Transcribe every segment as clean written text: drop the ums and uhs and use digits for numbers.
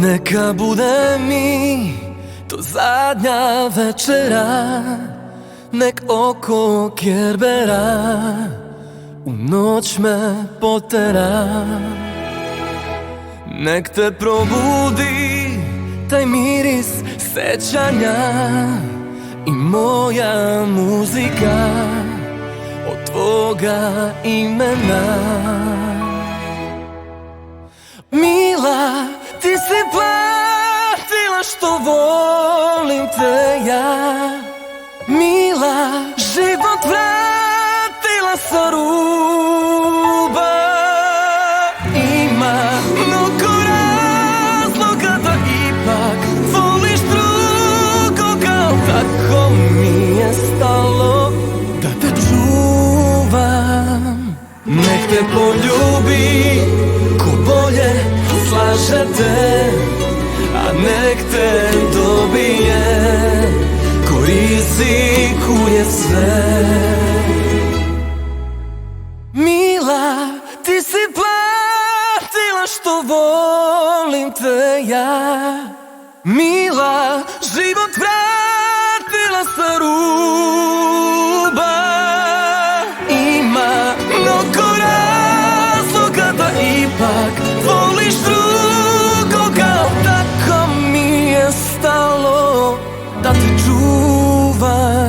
Neka bude mi to zadnja večera, nek oko Kerbera u noć me potera. Nek te probudi taj miris sećanja i moja muzika od tvoga imena. Mila, ti si platila što volim te ja. Mila, život vratila sa ruba. Ima mnogo razloga da ipak voliš drugoga, tako mi je stalo da te čuvam. Nek te poljubi ko bolje slaže te, a nek te dobije ko rizikuje sve. Mila, ti si platila što volim te ja. Mila, život vratila sa ruba. Ima mnogo razloga da ipak voliš drugoga, tako mi je stalo da te čuvam.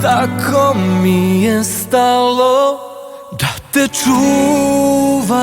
Tako mi je stalo da te čuvam.